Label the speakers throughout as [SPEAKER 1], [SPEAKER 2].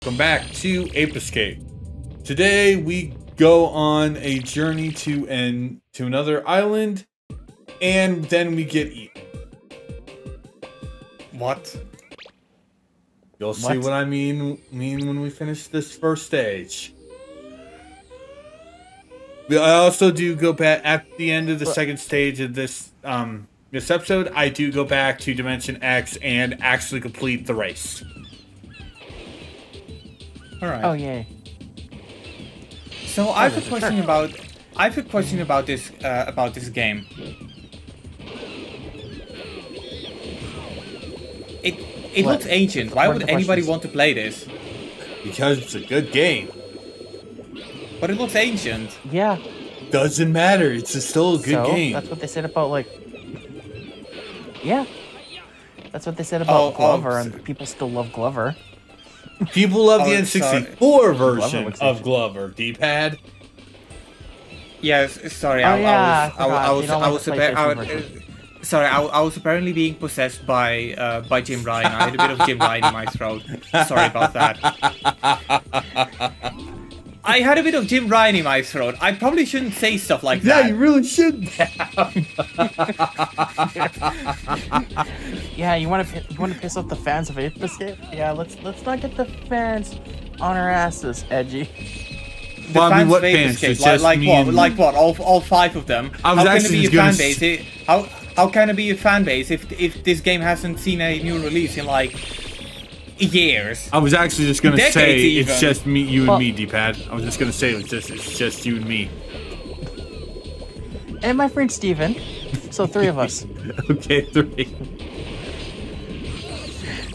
[SPEAKER 1] Welcome back to Ape Escape. Today we go on a journey to another island, and then we get eaten.
[SPEAKER 2] What?
[SPEAKER 1] You'll see what I mean when we finish this first stage. I also do go back at the end of the second stage of this this episode. I do go back to Dimension X and actually complete the race.
[SPEAKER 2] All right.
[SPEAKER 3] Oh yay!
[SPEAKER 2] So I have a question about this game. It looks ancient. Why would anybody want to play this?
[SPEAKER 1] Because it's a good game.
[SPEAKER 2] But it looks ancient.
[SPEAKER 3] Yeah.
[SPEAKER 1] Doesn't matter. It's still a good game.
[SPEAKER 3] That's what they said about Yeah. That's what they said about Glover, and people still love Glover.
[SPEAKER 1] People love the N64 version of Glover. D-pad.
[SPEAKER 2] Yes. Sorry.
[SPEAKER 3] I
[SPEAKER 2] was apparently being possessed by Jim Ryan. I had a bit of Jim Ryan in my throat. Sorry about that. I had a bit of Jim Ryan in my throat. I probably shouldn't say stuff like that.
[SPEAKER 1] Yeah, you really shouldn't.
[SPEAKER 3] Yeah, you want to piss off the fans of Ape Escape? Yeah, let's not get the fans on our asses, Edgy.
[SPEAKER 1] Well, I mean, what fans?
[SPEAKER 2] Like what? All five of them.
[SPEAKER 1] How can it be a fan
[SPEAKER 2] base? How can it be a fan base if this game hasn't seen a new release in like years?
[SPEAKER 1] I was actually just gonna say
[SPEAKER 2] even.
[SPEAKER 1] It's just me, you and me, D-pad. I was just gonna say it's just you and me.
[SPEAKER 3] And my friend Steven. So 3 of us.
[SPEAKER 1] Okay, 3.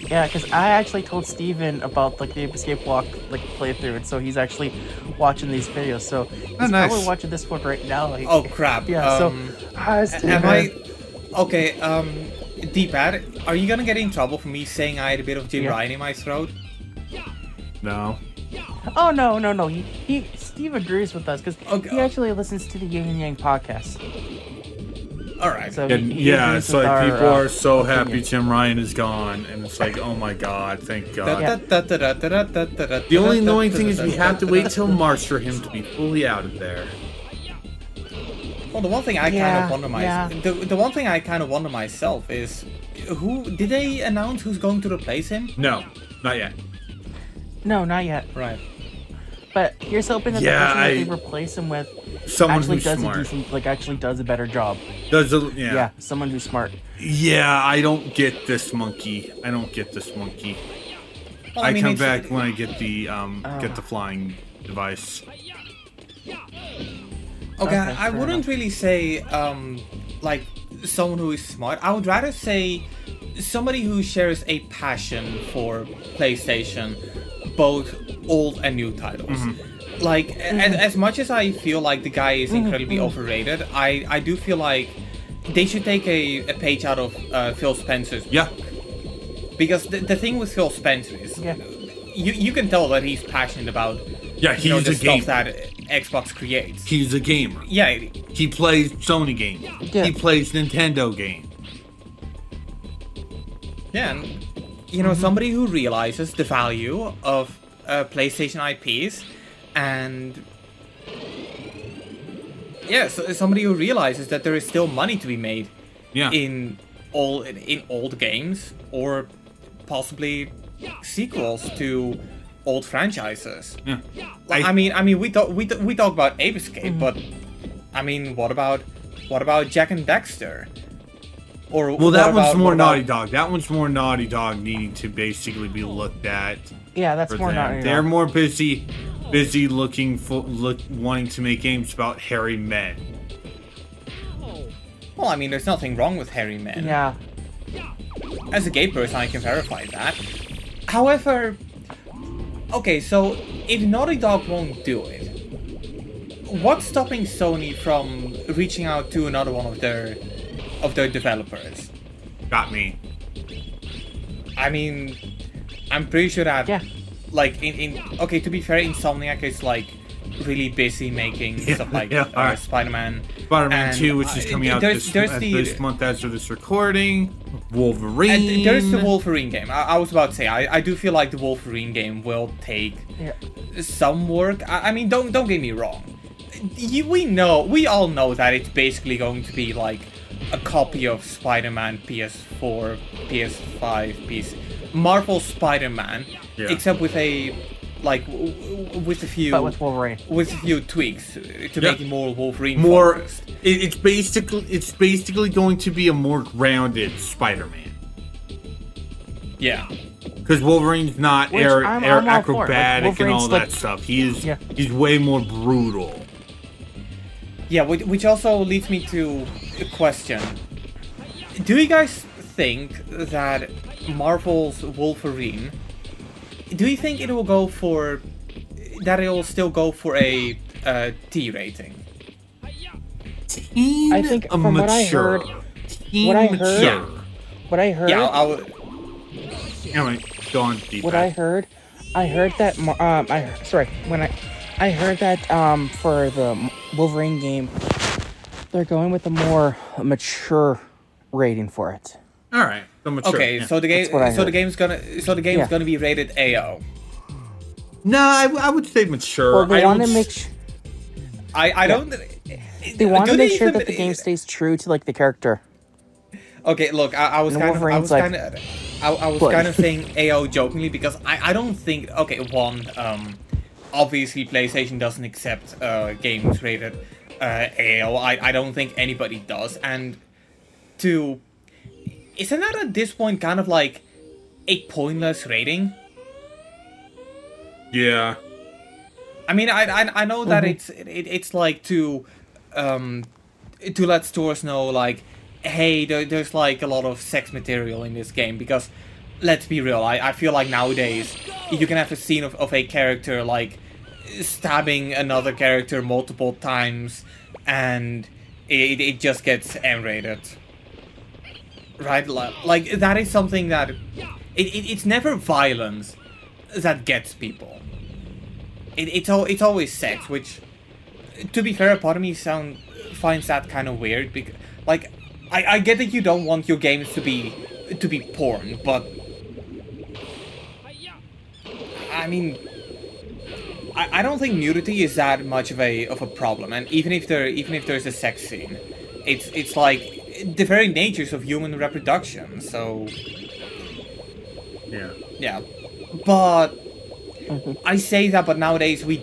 [SPEAKER 3] Yeah, because I actually told Steven about the Ape Escape walk playthrough, and so he's actually watching these videos. So he's probably watching this one right now.
[SPEAKER 2] Oh crap!
[SPEAKER 3] Yeah. Hi, Steven.
[SPEAKER 2] Okay? D-pad, are you gonna get in trouble for me saying I had a bit of Jim Ryan in my throat?
[SPEAKER 1] No.
[SPEAKER 3] Oh no. Steve agrees with us because he actually listens to the Yin and Yang podcast.
[SPEAKER 2] All right.
[SPEAKER 3] So
[SPEAKER 1] it's like people are so happy Jim Ryan is gone, and it's like, oh my god, thank God. The only annoying thing is we have to wait till March for him to be fully out of there.
[SPEAKER 2] Well, the one thing I kind of wonder the one thing I kind of wonder myself is, did they announce who's going to replace him?
[SPEAKER 1] No, not yet.
[SPEAKER 3] No, not yet.
[SPEAKER 2] Right.
[SPEAKER 3] But here's hoping that the person that they replace him with
[SPEAKER 1] someone who's smart.
[SPEAKER 3] Actually does a better job.
[SPEAKER 1] Yeah,
[SPEAKER 3] someone who's smart.
[SPEAKER 1] Yeah, I don't get this monkey. Well, I come back when I get the flying device.
[SPEAKER 2] Okay, I wouldn't really say like someone who is smart. I would rather say somebody who shares a passion for PlayStation, both old and new titles. Like, as much as I feel like the guy is incredibly overrated, I do feel like they should take a page out of Phil Spencer's book.
[SPEAKER 1] Yeah.
[SPEAKER 2] Because the thing with Phil Spencer is, you can tell that he's passionate about the stuff that Xbox creates.
[SPEAKER 1] He's a gamer.
[SPEAKER 2] Yeah.
[SPEAKER 1] He plays Sony games. Yeah. He plays Nintendo games.
[SPEAKER 2] Yeah, and, somebody who realizes the value of PlayStation IPs, and somebody who realizes that there is still money to be made in old games, or possibly sequels to old franchises.
[SPEAKER 1] Yeah.
[SPEAKER 2] I mean, we talk about Ape Escape, but I mean, what about Jack and Dexter?
[SPEAKER 1] Well, that one's more Naughty Dog. That one's more Naughty Dog needing to basically be looked at.
[SPEAKER 3] Yeah, that's more Naughty Dog.
[SPEAKER 1] They're more busy wanting to make games about hairy men.
[SPEAKER 2] Well, I mean, there's nothing wrong with hairy men.
[SPEAKER 3] Yeah.
[SPEAKER 2] As a gay person, I can verify that. However, okay, so if Naughty Dog won't do it, what's stopping Sony from reaching out to another one of their developers?
[SPEAKER 1] Got me.
[SPEAKER 2] I mean, I'm pretty sure that like okay, to be fair, Insomniac is like really busy making stuff like Spider-Man
[SPEAKER 1] 2, which is coming out this month as of this recording. Wolverine.
[SPEAKER 2] And there's the Wolverine game. I was about to say, I do feel like the Wolverine game will take some work. I mean, don't get me wrong. We all know that it's basically going to be like a copy of Spider-Man PS4, PS5, PC, Marvel Spider-Man, except with a with a few
[SPEAKER 3] Wolverine,
[SPEAKER 2] with a few tweaks to make it more Wolverine focused.
[SPEAKER 1] It's basically going to be a more grounded Spider-Man.
[SPEAKER 2] Yeah,
[SPEAKER 1] because Wolverine's not acrobatic and all that stuff. He's way more brutal.
[SPEAKER 2] Yeah, which also leads me to a question. Do you guys think that Marvel's Wolverine, do you think it will go for, that it will still go for a T rating?
[SPEAKER 3] I think from what I heard,
[SPEAKER 1] Yeah,
[SPEAKER 2] I would.
[SPEAKER 1] Anyway, go on, Deepak.
[SPEAKER 3] What I heard that I heard that for the Wolverine game, they're going with a more mature rating for it.
[SPEAKER 1] All right, the mature.
[SPEAKER 2] Okay, so the game's gonna be rated AO.
[SPEAKER 1] No, I would say mature.
[SPEAKER 3] Well, they want to make. They want to make sure that the game stays true to like the character.
[SPEAKER 2] Okay, look, I was kind of saying AO jokingly because I don't think, okay, obviously PlayStation doesn't accept games rated AO. I don't think anybody does, and isn't that at this point kind of like a pointless rating?
[SPEAKER 1] Yeah.
[SPEAKER 2] I mean, I know that it's like to let stores know, like, hey, there's like a lot of sex material in this game, because let's be real, I feel like nowadays you can have a scene of a character like stabbing another character multiple times and it just gets M-rated. Right? Like that is something that it's never violence that gets people. It's always sex, which, to be fair, part of me finds that kind of weird, because like I get that you don't want your games to be porn, but I mean, I don't think nudity is that much of a problem, and even if there's a sex scene, it's like the very natures of human reproduction. So yeah, but I say that, but nowadays we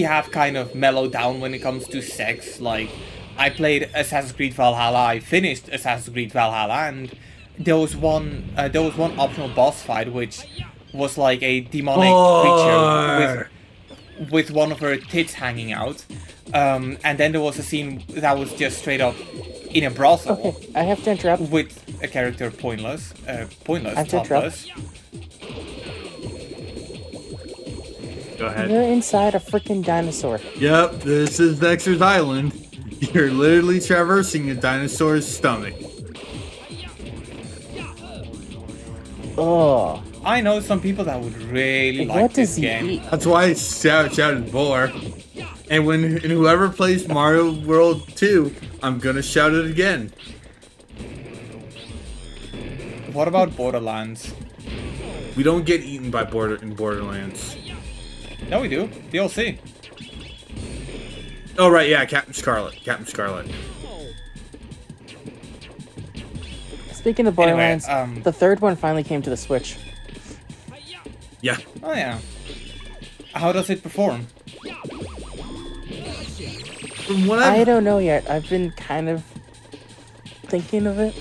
[SPEAKER 2] have kind of mellowed down when it comes to sex. Like, I played Assassin's Creed Valhalla, I finished Assassin's Creed Valhalla, and there was one optional boss fight which was like a demonic creature with one of her tits hanging out. And then there was a scene that was just straight up in a brothel.
[SPEAKER 3] Okay, I have to interrupt.
[SPEAKER 2] With a character pointless,
[SPEAKER 3] topless.
[SPEAKER 1] Go ahead.
[SPEAKER 3] You're inside a freaking dinosaur.
[SPEAKER 1] Yep, this is Dexter's Island. You're literally traversing a dinosaur's stomach.
[SPEAKER 3] Oh.
[SPEAKER 2] I know some people that would really like this game.
[SPEAKER 3] Eat?
[SPEAKER 1] That's why I shouted Vore. And whoever plays Mario World 2, I'm gonna shout it again.
[SPEAKER 2] What about Borderlands?
[SPEAKER 1] We don't get eaten by in Borderlands.
[SPEAKER 2] No, we do. DLC.
[SPEAKER 1] Oh, right, yeah, Captain Scarlet.
[SPEAKER 3] Speaking of Borderlands, the third one finally came to the Switch.
[SPEAKER 1] Yeah.
[SPEAKER 2] Oh, yeah. How does it perform?
[SPEAKER 3] I don't know yet. I've been kind of thinking of it.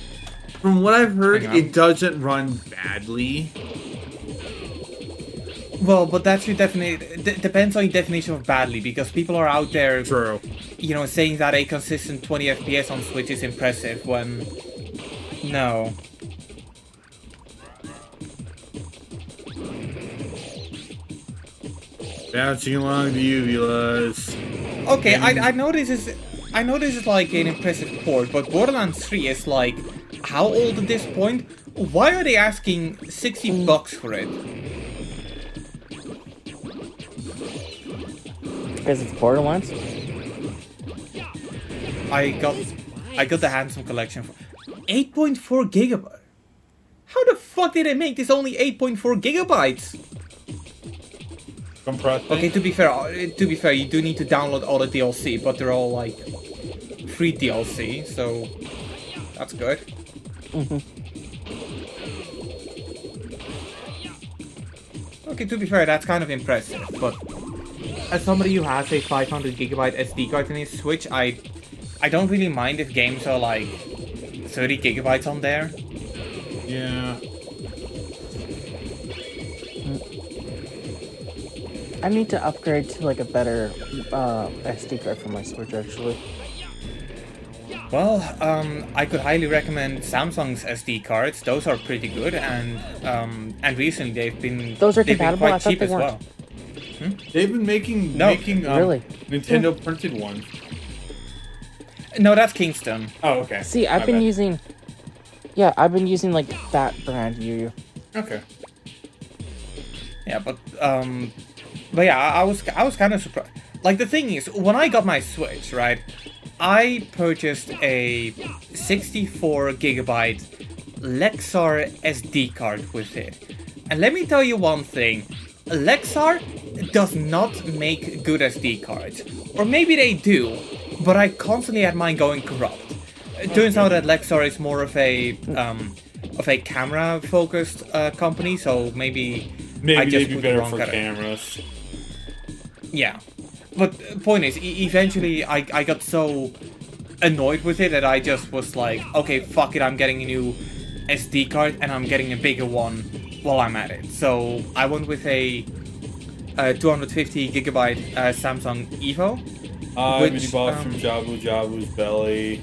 [SPEAKER 1] From what I've heard, it doesn't run badly.
[SPEAKER 2] Well, but that's your depends on your definition of badly, because people are out there, you know, saying that a consistent 20 FPS on Switch is impressive when no.
[SPEAKER 1] Bouncing along the uvulas.
[SPEAKER 2] Okay, I know this is like an impressive port, but Borderlands 3 is like how old at this point? Why are they asking $60 for it?
[SPEAKER 3] Because it's Borderlands?
[SPEAKER 2] I got the Handsome Collection for 8.4 gigabytes. How the fuck did they make this only 8.4 gigabytes?
[SPEAKER 1] Compressed.
[SPEAKER 2] Okay, to be fair, you do need to download all the DLC, but they're all like free DLC, so that's good. Okay, to be fair, that's kind of impressive, but as somebody who has a 500 gigabyte SD card in his Switch, I don't really mind if games are like 30 gigabytes on there.
[SPEAKER 1] Yeah.
[SPEAKER 3] I need to upgrade to like a better SD card for my Switch actually.
[SPEAKER 2] Well, I could highly recommend Samsung's SD cards. Those are pretty good, and recently they've been
[SPEAKER 3] compatible?
[SPEAKER 2] quite cheap as well.
[SPEAKER 1] They've been making
[SPEAKER 3] really?
[SPEAKER 1] Nintendo printed ones.
[SPEAKER 2] No, that's Kingston.
[SPEAKER 1] Oh, okay.
[SPEAKER 3] See, I've been using like that brand you.
[SPEAKER 1] Okay.
[SPEAKER 2] Yeah, but yeah, I was kind of surprised. Like, the thing is, when I got my Switch, right, I purchased a 64 gigabyte Lexar SD card with it. And let me tell you one thing, Lexar does not make good SD cards. Or maybe they do, but I constantly had mine going corrupt. It turns out that Lexar is more of a camera focused company, so maybe I just
[SPEAKER 1] they'd be
[SPEAKER 2] put
[SPEAKER 1] better
[SPEAKER 2] the wrong
[SPEAKER 1] for
[SPEAKER 2] category.
[SPEAKER 1] cameras.
[SPEAKER 2] Yeah. But the point is, eventually I got so annoyed with it that I just was like, okay, fuck it, I'm getting a new SD card and I'm getting a bigger one while I'm at it. So I went with a 250 gigabyte Samsung Evo.
[SPEAKER 1] Which bought from Jabu's belly.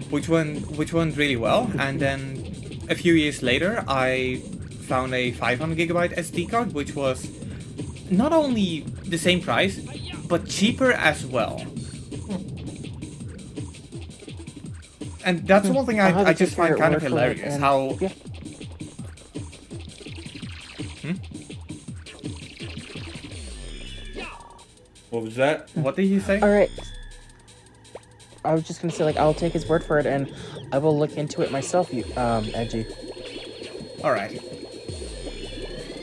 [SPEAKER 2] Which went really well, and then a few years later I found a 500 gigabyte SD card, which was not only the same price, but cheaper as well. And that's one thing I just find kind of hilarious, how...
[SPEAKER 3] Yeah.
[SPEAKER 1] What was that?
[SPEAKER 2] What did you say?
[SPEAKER 3] Alright. I was just gonna say, like, I'll take his word for it, and I will look into it myself, Edgy.
[SPEAKER 2] Alright.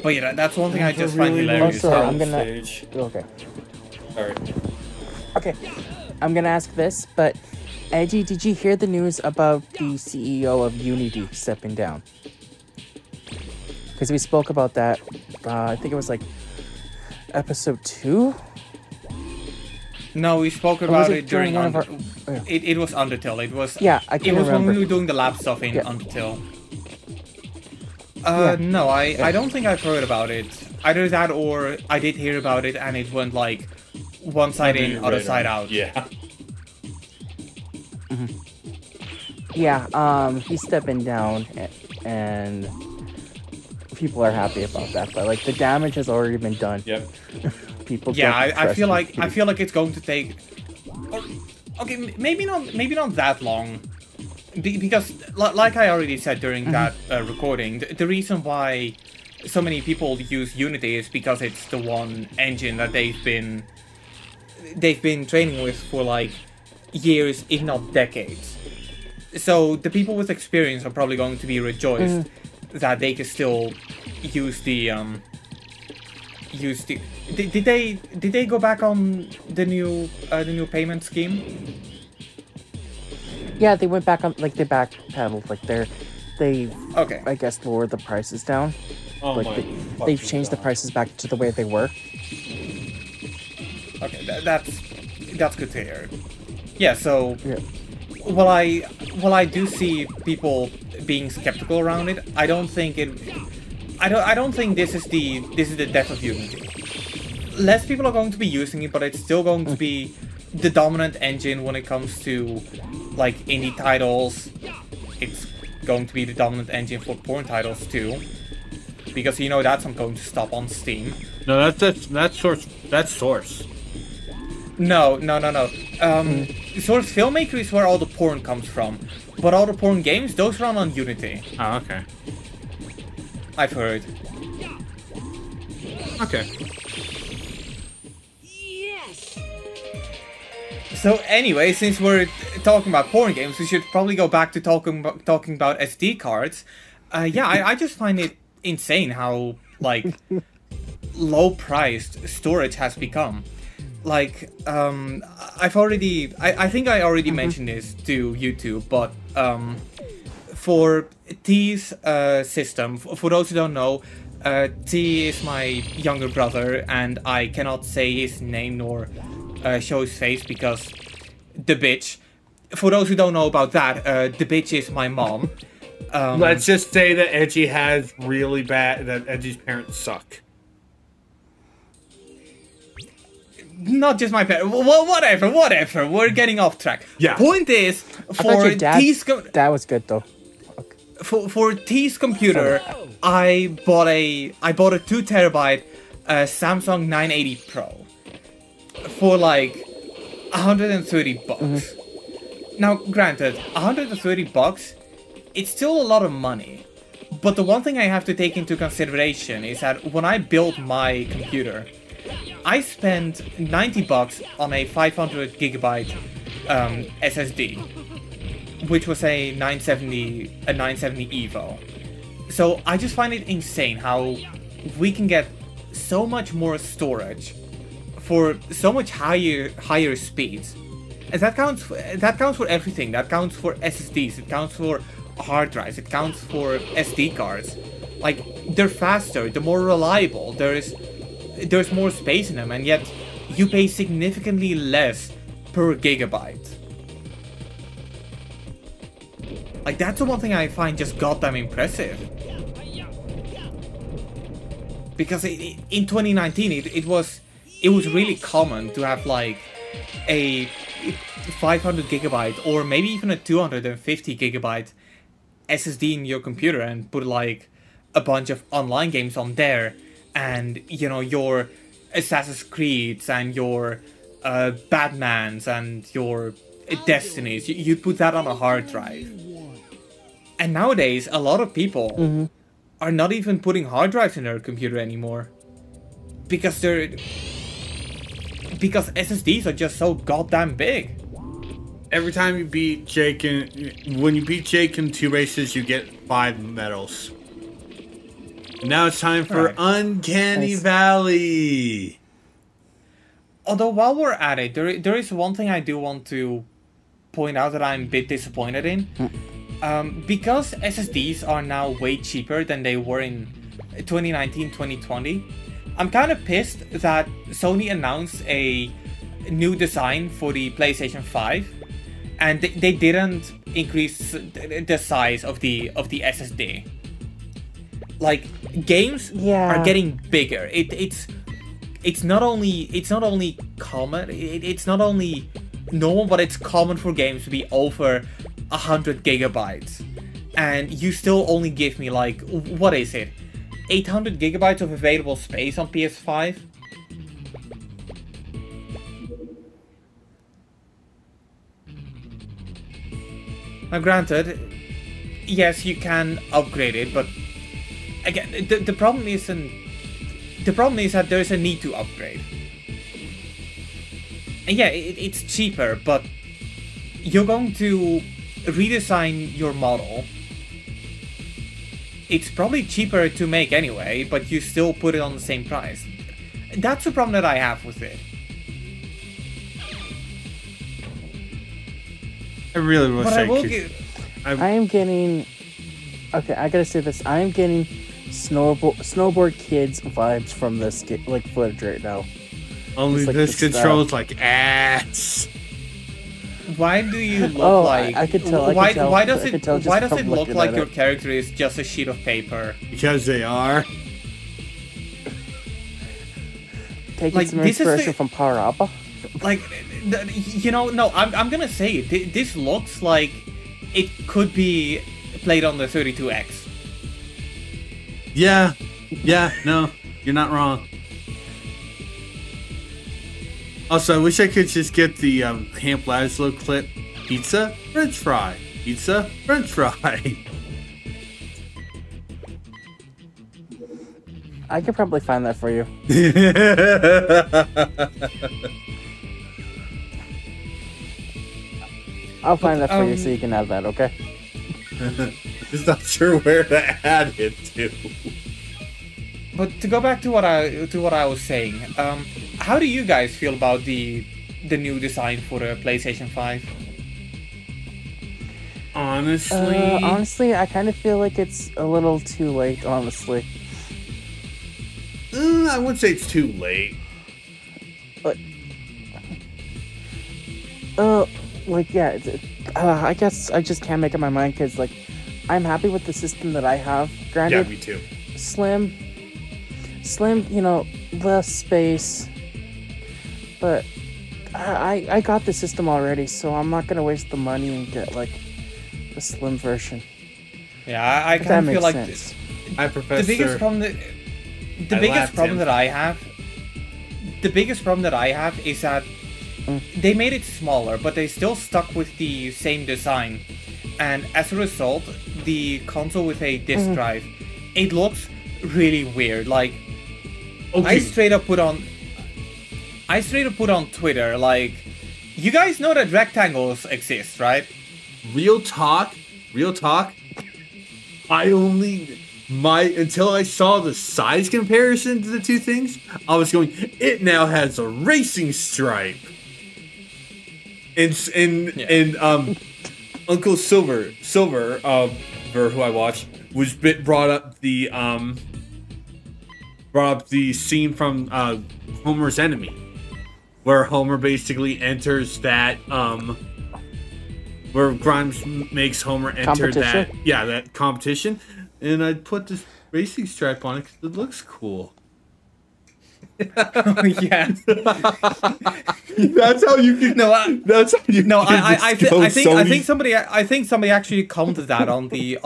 [SPEAKER 2] But yeah, that's one thing I just find hilarious.
[SPEAKER 3] Also, I'm gonna... Okay.
[SPEAKER 1] Alright.
[SPEAKER 3] Okay. I'm gonna ask this, but... Edgy, did you hear the news about the CEO of Unity stepping down? Because we spoke about that, I think it was like episode 2?
[SPEAKER 2] No, we spoke about it during
[SPEAKER 3] one of our...
[SPEAKER 2] It was Undertale. It was
[SPEAKER 3] I can
[SPEAKER 2] It was
[SPEAKER 3] remember.
[SPEAKER 2] when we were doing the lab stuff in Undertale. No, I don't think I've heard about it. Either that or I did hear about it and it went like one side in, other side out.
[SPEAKER 1] Yeah.
[SPEAKER 3] Yeah, he's stepping down, and people are happy about that. But like the damage has already been done.
[SPEAKER 1] Yep.
[SPEAKER 3] People.
[SPEAKER 2] Yeah, I feel like it's going to take. Okay, maybe not that long, because like I already said during that recording, the reason why so many people use Unity is because it's the one engine that they've been training with for like years, if not decades. So the people with experience are probably going to be rejoiced that they can still use the Did they go back on the new payment scheme?
[SPEAKER 3] Yeah, they went back on, like, they backpedaled, like they
[SPEAKER 2] okay.
[SPEAKER 3] I guess lowered the prices down.
[SPEAKER 1] Oh
[SPEAKER 3] like they've changed the prices back to the way they were.
[SPEAKER 2] Okay, that's good to hear. Yeah, so
[SPEAKER 3] yeah.
[SPEAKER 2] While I do see people being skeptical around it, I don't think this is the death of Unity. Less people are going to be using it, but it's still going to be the dominant engine when it comes to like indie titles. It's going to be the dominant engine for porn titles too, because you know that's not going to stop on Steam.
[SPEAKER 1] No, that's Source.
[SPEAKER 2] No. Source Filmmaker is where all the porn comes from, but all the porn games, those run on Unity.
[SPEAKER 1] Oh, okay.
[SPEAKER 2] I've heard.
[SPEAKER 1] Okay.
[SPEAKER 2] So anyway, since we're talking about porn games, we should probably go back to talking about SD cards. Yeah, I just find it insane how, like, low-priced storage has become. Like, I think I already mentioned this to YouTube, but for T's system, for those who don't know, T is my younger brother, and I cannot say his name nor show his face because the bitch. For those who don't know about that, the bitch is my mom.
[SPEAKER 1] Let's just say that Edgy has really bad. That Edgy's parents suck.
[SPEAKER 2] Not just my parents. Well, whatever. We're getting off track.
[SPEAKER 1] Yeah.
[SPEAKER 2] Point is, for T's
[SPEAKER 3] that was good though.
[SPEAKER 2] For T's computer, I bought a 2 terabyte Samsung 980 Pro for like 130 bucks. Now, granted, 130 bucks, it's still a lot of money. But the one thing I have to take into consideration is that when I built my computer, I spent 90 bucks on a 500 gigabyte SSD, which was a 970 Evo. So I just find it insane how we can get so much more storage for so much higher speeds. And that counts for everything. That counts for SSDs, it counts for hard drives, it counts for SD cards. Like, they're faster, they're more reliable, there's more space in them, and yet you pay significantly less per gigabyte. Like, that's the one thing I find just goddamn impressive. Because in 2019 it was really common to have like a 500 gigabyte or maybe even a 250 gigabyte SSD in your computer and put like a bunch of online games on there, and you know, your Assassin's Creeds and your Batmans and your Destinies, you put that on a hard drive. And nowadays a lot of people are not even putting hard drives in their computer anymore because SSDs are just so goddamn big.
[SPEAKER 1] Every time you beat Jake when you beat Jake in 2 races, you get 5 medals. Now it's time for Uncanny Valley.
[SPEAKER 2] Although while we're at it, there is one thing I do want to point out that I'm a bit disappointed in. Because SSDs are now way cheaper than they were in 2019-2020, I'm kind of pissed that Sony announced a new design for the PlayStation 5, and they didn't increase the size of the SSD. Like, games are getting bigger. It's not only common, it's not only normal, but it's common for games to be over 100 gigabytes, and you still only give me like, what is it, 800 gigabytes of available space on PS5? Now granted, yes, you can upgrade it, but again, the problem is that there is a need to upgrade. And yeah, it's cheaper, but you're going to redesign your model. It's probably cheaper to make anyway, but you still put it on the same price. That's the problem that I have with it.
[SPEAKER 1] I really wish
[SPEAKER 2] but
[SPEAKER 1] I could.
[SPEAKER 3] I am getting... Okay, I gotta say this. I am getting snowboard kids vibes from this like footage right now.
[SPEAKER 1] Only
[SPEAKER 3] like
[SPEAKER 1] this controls like ass.
[SPEAKER 2] Why do you look like?
[SPEAKER 3] I could tell.
[SPEAKER 2] Why does it look like your character is just a sheet of paper?
[SPEAKER 1] Because they are.
[SPEAKER 3] Taking like, some inspiration from Power Appa.
[SPEAKER 2] Like, you know, no, I'm gonna say it. This looks like it could be played on the 32X.
[SPEAKER 1] Yeah, no, you're not wrong. Also, I wish I could just get the Camp Laszlo clip. Pizza, French fry. Pizza, French fry.
[SPEAKER 3] I could probably find that for you. I'll find that for you so you can add that, okay?
[SPEAKER 1] Just not sure where to add it to.
[SPEAKER 2] But to go back to what I was saying, how do you guys feel about the new design for the PlayStation 5?
[SPEAKER 1] Honestly,
[SPEAKER 3] I kind of feel like it's a little too late, honestly.
[SPEAKER 1] I wouldn't say it's too late.
[SPEAKER 3] I guess I just can't make up my mind because, like, I'm happy with the system that I have. Granted,
[SPEAKER 1] Yeah, me too.
[SPEAKER 3] Slim, less space, but I got the system already, so I'm not gonna waste the money and get, like, the slim version.
[SPEAKER 2] Yeah, I kind of feel like
[SPEAKER 3] sense.
[SPEAKER 1] Hi, Professor.
[SPEAKER 2] the biggest problem that I have is that they made it smaller, but they still stuck with the same design, and as a result, the console with a disc drive, it looks really weird. Like,
[SPEAKER 1] Okay.
[SPEAKER 2] I straight up put on Twitter, like, you guys know that rectangles exist, right?
[SPEAKER 1] Real talk. Until I saw the size comparison to the two things, I was going, it now has a racing stripe. And Uncle Silver, who I watched, brought up the scene from Homer's Enemy, where Homer basically enters that where Grimes makes Homer enter that competition, and I put this racing stripe on it because it looks cool.
[SPEAKER 2] Yeah.
[SPEAKER 1] That's how you can. That's how you.
[SPEAKER 2] No, I think
[SPEAKER 1] Sony.
[SPEAKER 2] I think somebody actually commented that on the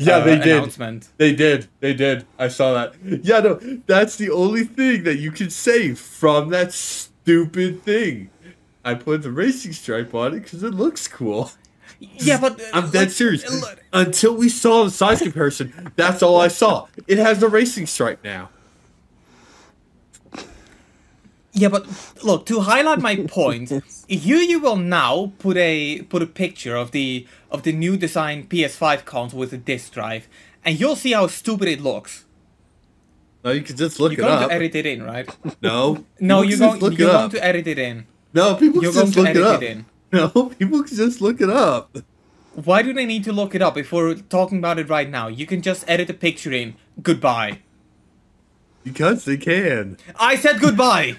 [SPEAKER 1] Yeah, they did.
[SPEAKER 2] announcement.
[SPEAKER 1] They did. I saw that. Yeah, no, that's the only thing that you can say from that stupid thing. I put the racing stripe on it because it looks cool.
[SPEAKER 2] Yeah, but
[SPEAKER 1] I'm dead serious. Until we saw the size comparison, that's all I saw. It has the racing stripe now.
[SPEAKER 2] Yeah, but look, to highlight my point, you will now put a picture of the new design PS5 console with a disc drive, and you'll see how stupid it looks.
[SPEAKER 1] No, you can just look it
[SPEAKER 2] You're going
[SPEAKER 1] up.
[SPEAKER 2] to edit it in, right?
[SPEAKER 1] No.
[SPEAKER 2] No, you're going
[SPEAKER 1] up.
[SPEAKER 2] to edit it in.
[SPEAKER 1] No, people
[SPEAKER 2] You're
[SPEAKER 1] can just look
[SPEAKER 2] going to
[SPEAKER 1] it
[SPEAKER 2] edit
[SPEAKER 1] up.
[SPEAKER 2] it in.
[SPEAKER 1] No, people can just look it up.
[SPEAKER 2] Why do they need to look it up if we're talking about it right now? You can just edit the picture in. Goodbye.
[SPEAKER 1] Because they can.
[SPEAKER 2] I said goodbye!